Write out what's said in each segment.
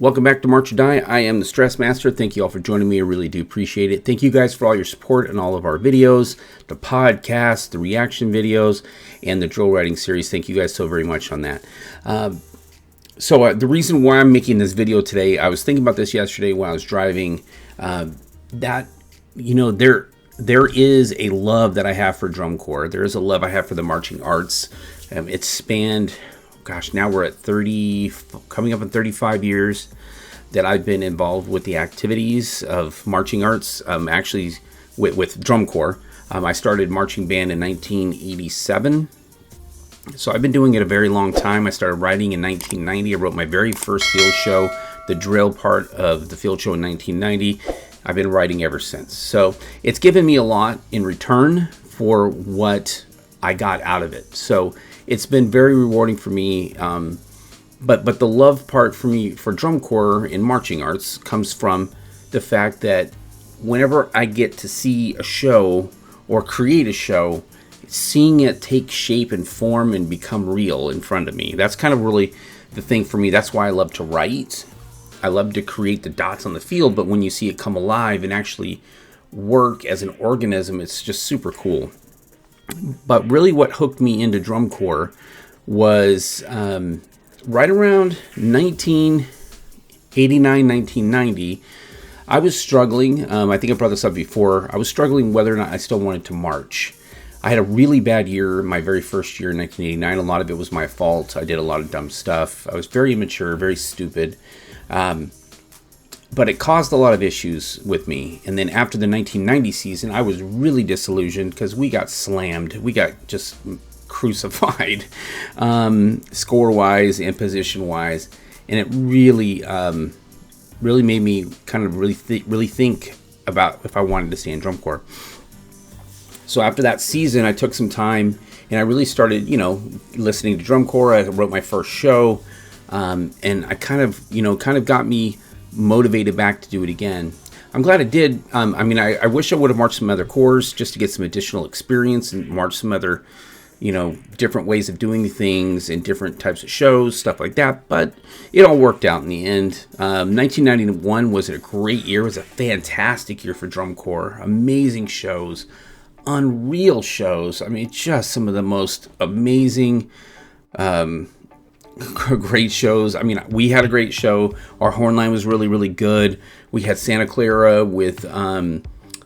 Welcome back to March or Die. I am the Stress Master. Thank you all for joining me. I really do appreciate it. Thank you guys for all your support on all of our videos, the podcast, the reaction videos, and the drill writing series. Thank you guys so very much on that. The reason why I'm making this video today, I was thinking about this yesterday when I was driving, there is a love that I have for drum corps. There is a love I have for the marching arts. It's spanned, now we're at 30, coming up in 35 years that I've been involved with the activities of marching arts, actually with drum corps. I started marching band in 1987. So I've been doing it a very long time. I started writing in 1990. I wrote my very first field show, the drill part of the field show in 1990. I've been writing ever since. So it's given me a lot in return for what I got out of it. So it's been very rewarding for me. But the love part for me for drum corps in marching arts comes from the fact that whenever I get to see a show or create a show, seeing it take shape and form and become real in front of me. That's kind of really the thing for me. That's why I love to write. I love to create the dots on the field, but when you see it come alive and actually work as an organism, it's just super cool. But really what hooked me into drum corps was right around 1989, 1990, I was struggling. I think I brought this up before. I was struggling whether or not I still wanted to march. I had a really bad year, my very first year in 1989. A lot of it was my fault. I did a lot of dumb stuff. I was very immature, very stupid. But it caused a lot of issues with me. And then after the 1990 season, I was really disillusioned because we got slammed. We got just crucified, score-wise and position-wise. And it really made me kind of really think about if I wanted to stay in drum corps. So after that season, I took some time and I really started, listening to drum corps. I wrote my first show, and I kind of got me motivated back to do it again. I'm glad I did. I wish I would have marched some other corps just to get some additional experience and march some other, different ways of doing things and different types of shows, stuff like that. But it all worked out in the end. 1991 was a great year. It was a fantastic year for drum corps. Amazing shows. Unreal shows. Just some of the most amazing, great shows. We had a great show. Our horn line was really, really good. We had Santa Clara with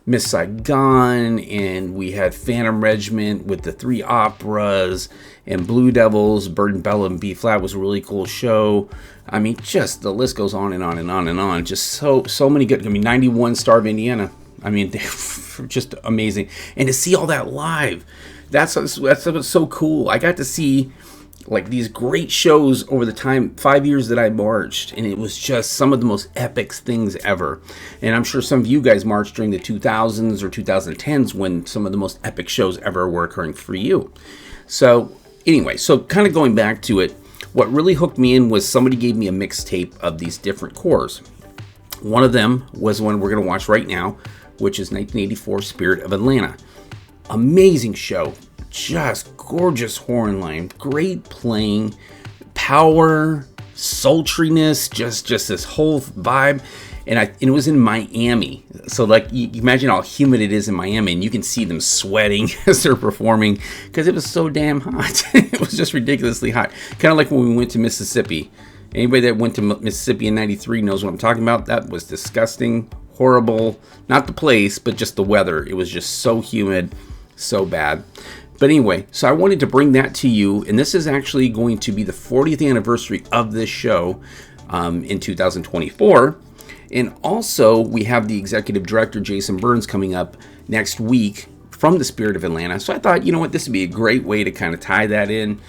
Miss Saigon, and we had Phantom Regiment with the three operas, and Blue Devils, Bird and Bella and B flat was a really cool show. Just the list goes on and on and on and on. Just so many good. 91 Star of Indiana. They're just amazing. And to see all that live, that's so cool. I got to see these great shows over the 5 years that I marched, and it was just some of the most epic things ever. And I'm sure some of you guys marched during the 2000s or 2010s when some of the most epic shows ever were occurring for you. So anyway, kind of going back to it, what really hooked me in was somebody gave me a mixtape of these different corps. One of them was one we're going to watch right now, which is 1984 Spirit of Atlanta. Amazing show. Just gorgeous horn line. Great playing. Power. Sultriness. Just this whole vibe. And it was in Miami. So you imagine how humid it is in Miami, and you can see them sweating as they're performing because it was so damn hot. It was just ridiculously hot. Kind of like when we went to Mississippi. Anybody that went to Mississippi in 93 knows what I'm talking about. That was disgusting. Horrible. Not the place, but just the weather. It was just so humid, so bad. But anyway, so I wanted to bring that to you, and this is actually going to be the 40th anniversary of this show in 2024. And also, we have the executive director, Jason Burns, coming up next week from the Spirit of Atlanta. So I thought, this would be a great way to kind of tie that in.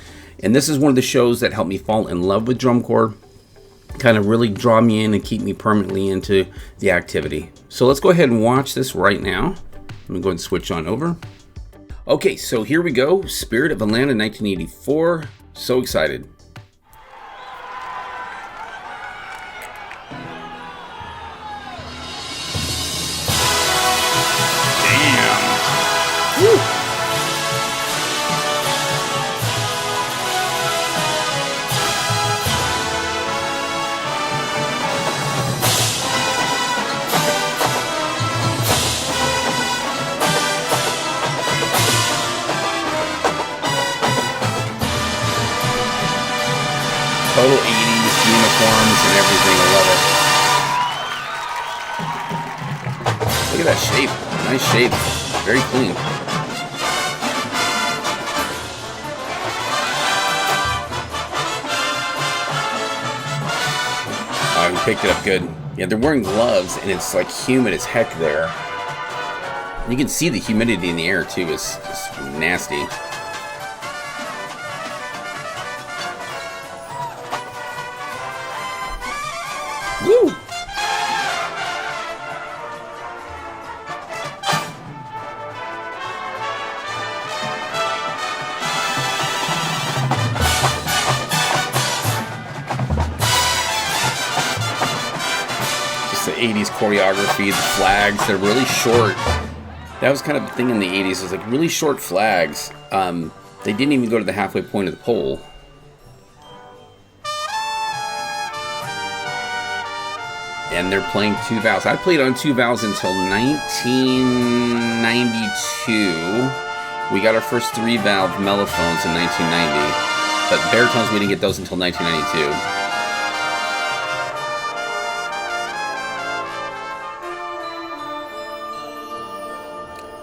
And this is one of the shows that helped me fall in love with drum corps, kind of really draw me in and keep me permanently into the activity. So let's go ahead and watch this right now. Let me go ahead and switch on over. Okay, so here we go. Spirit of Atlanta, 1984. So excited. Damn. Woo. Total 80s uniforms and everything. I love it. Look at that shape. Nice shape. Very clean. Oh, he picked it up good. Yeah, they're wearing gloves, and it's like humid as heck there. You can see the humidity in the air, too. It's just nasty. Woo! Just the 80s choreography, the flags, they're really short. That was kind of the thing in the 80s, is like really short flags. They didn't even go to the halfway point of the pole. And they're playing two valves. I played on two valves until 1992. We got our first three valve mellophones in 1990. But baritones, we didn't get those until 1992.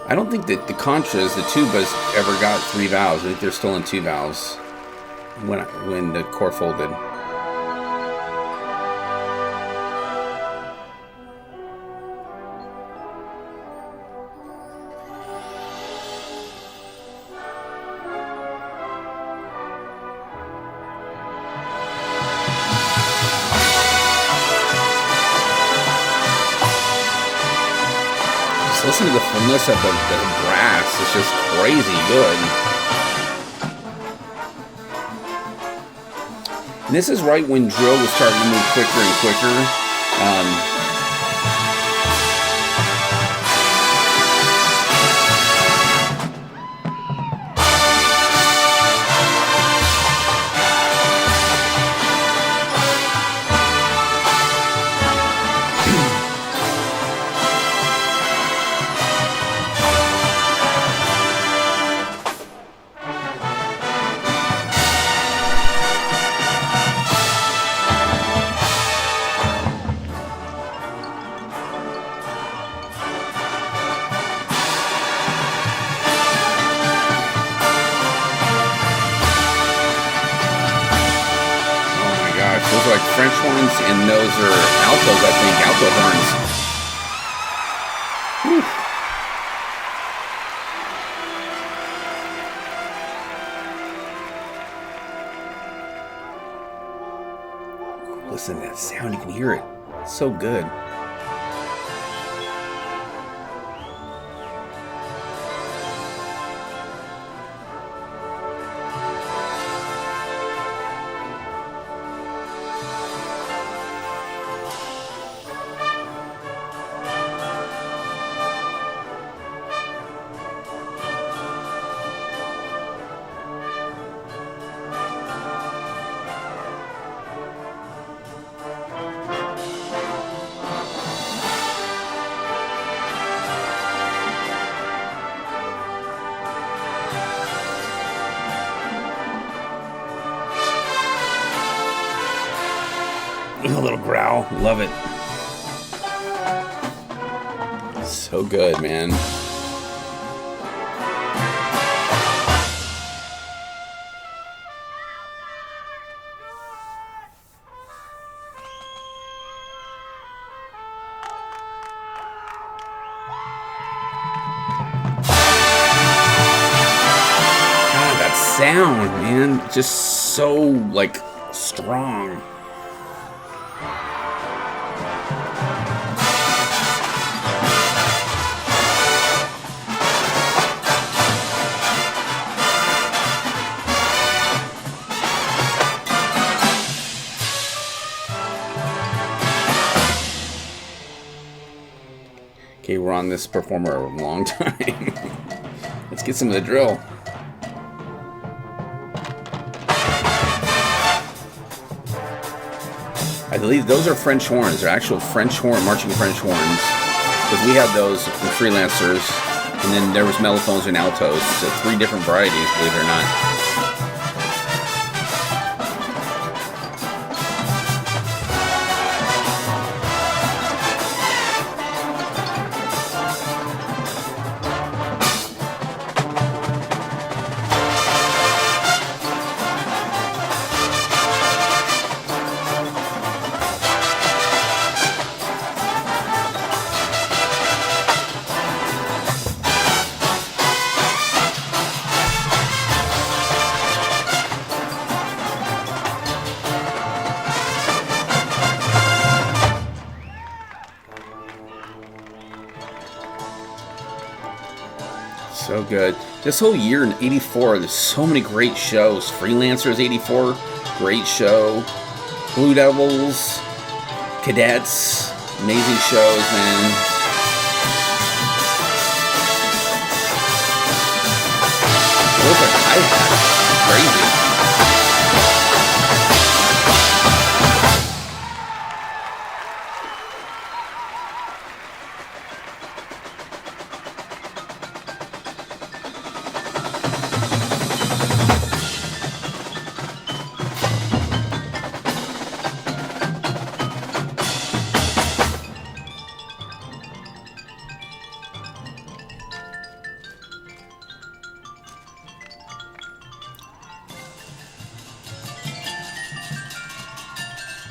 I don't think that the contras, the tubas, ever got three valves. I think they're still in two valves when the core folded. Listen to the fullness of the brass. It's just crazy good. And this is right when drill was starting to move quicker and quicker. Those are like French horns, and those are altos, I think. Alto horns. Whew. Listen to that sound. You can hear it. It's so good. A little growl. Love it. So good, man. God, that sound, man. Just so, like, strong. Okay, we're on this performer a long time. Let's get some of the drill. I believe those are French horns. They're actual French horn, marching French horns. Because we had those in freelancers, and then there was mellophones and altos. So 3 different varieties, believe it or not. So good. This whole year in '84, there's so many great shows. Freelancers '84, great show. Blue Devils, Cadets, amazing shows, man. Those are hi-hats. Crazy.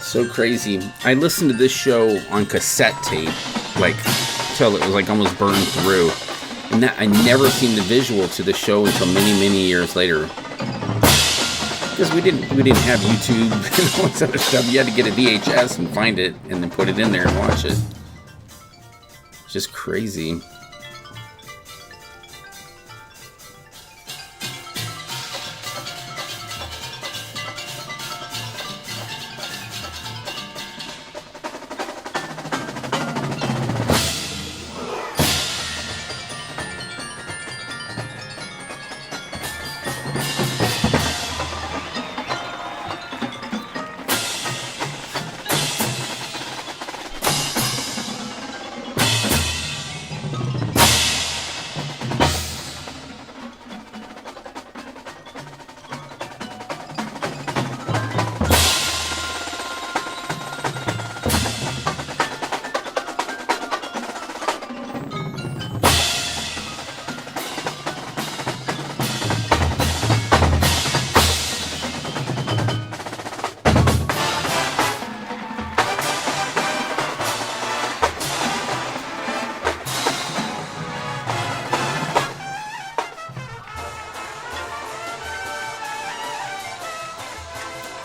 So crazy. I listened to this show on cassette tape, like, till it was like almost burned through. And that I never seen the visual to the show until many years later. Because we didn't have YouTube and all this other stuff. You had to get a VHS and find it and then put it in there and watch it. It's just crazy.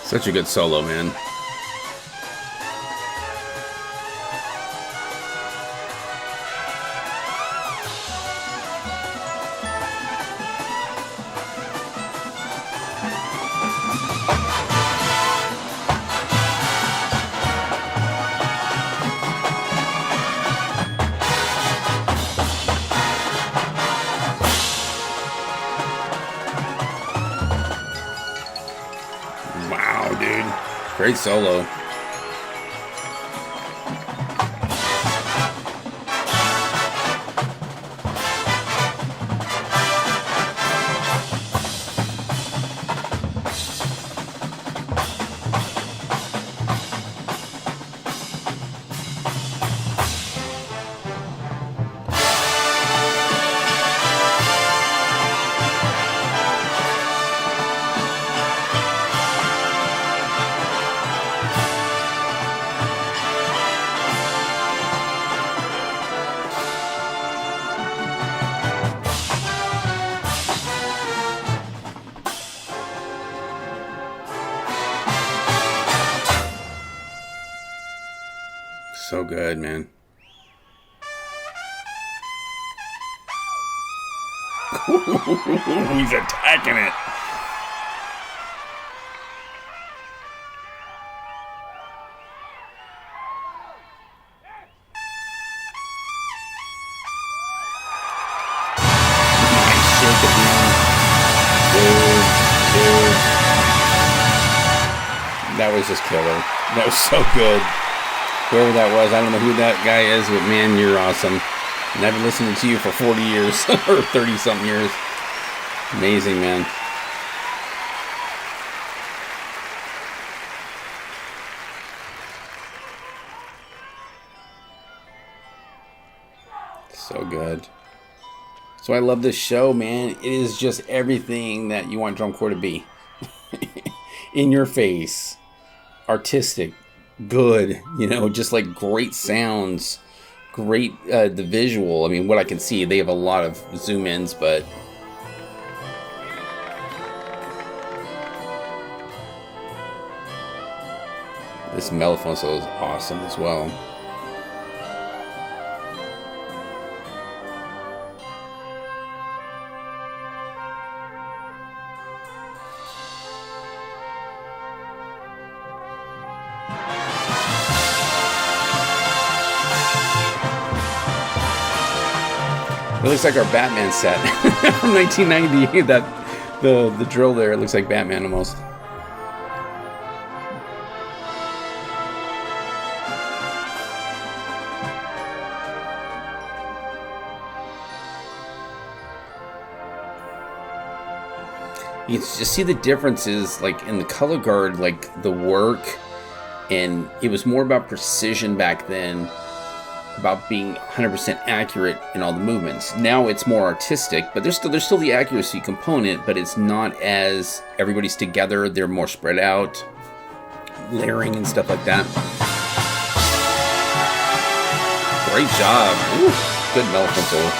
Such a good solo, man. Wow, dude. Great solo. So good, man. He's attacking it. That was just killer. That was so good. Whoever that was, I don't know who that guy is, but man, you're awesome. And I've been listening to you for 40 years, or 30-something years. Amazing, man. So good. So I love this show, man. It is just everything that you want drum corps to be. In your face. Artistic. Good. You know, just like great sounds. Great, the visual. I mean, what I can see, they have a lot of zoom ins, but this mellophone solo is awesome as well. It looks like our Batman set from 1990. That the drill there, it looks like Batman almost. You just see the differences, like in the color guard, like the work, and it was more about precision back then, about being 100% accurate in all the movements. Now it's more artistic, but there's still the accuracy component, but it's not as everybody's together. They're more spread out, layering and stuff like that. Great job. Ooh, good mellow control.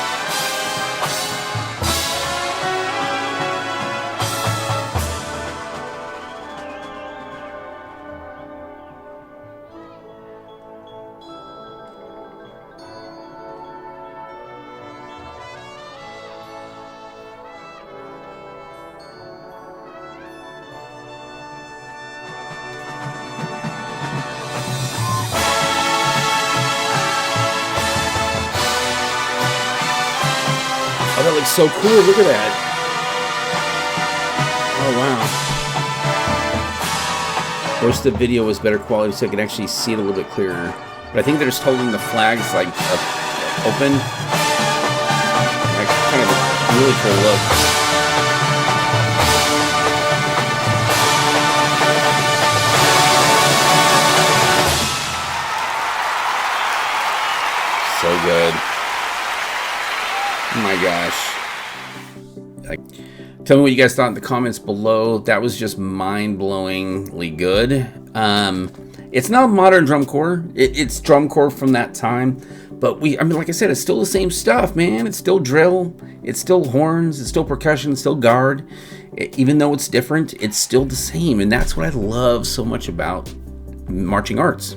Oh, that looks so cool. Look at that. Oh, wow. Of course, the video was better quality, so I could actually see it a little bit clearer. But I think they're just holding the flags, like, open. Like, kind of a really cool look. So good. Oh my gosh. Tell me what you guys thought in the comments below. That was just mind-blowingly good. It's not modern drum corps. It's drum corps from that time. But like I said, it's still the same stuff, man. It's still drill. It's still horns. It's still percussion. It's still guard. Even though it's different, it's still the same. And that's what I love so much about marching arts.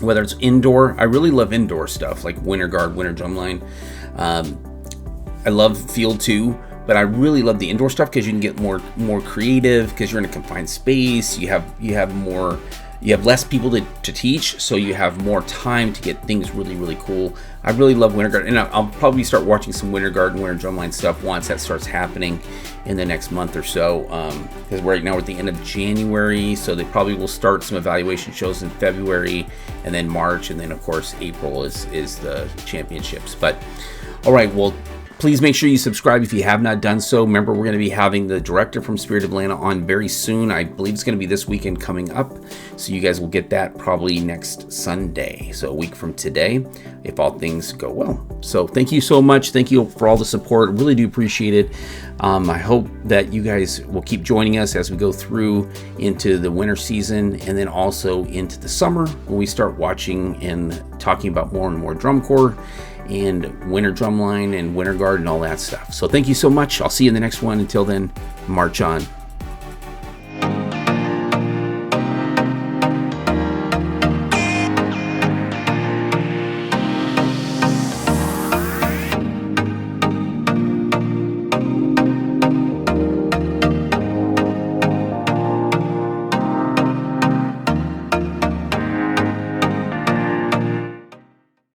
Whether it's indoor, I really love indoor stuff like winter guard, winter drumline. I love field too, but I really love the indoor stuff because you can get more creative because you're in a confined space. You have less people to teach, so you have more time to get things really, really cool. I really love winter guard, and I'll probably start watching some winter guard and winter drumline stuff once that starts happening in the next month or so. Because right now we're at the end of January, so they probably will start some evaluation shows in February, and then March, and then of course April is the championships. But all right, well, please make sure you subscribe if you have not done so. Remember, we're going to be having the director from Spirit of Atlanta on very soon. I believe it's going to be this weekend coming up. So you guys will get that probably next Sunday. So a week from today, if all things go well. So thank you so much. Thank you for all the support. Really do appreciate it. I hope that you guys will keep joining us as we go through into the winter season and then also into the summer when we start watching and talking about more and more drum corps and winter drumline and winter guard and all that stuff. So thank you so much. I'll see you in the next one. Until then, march on.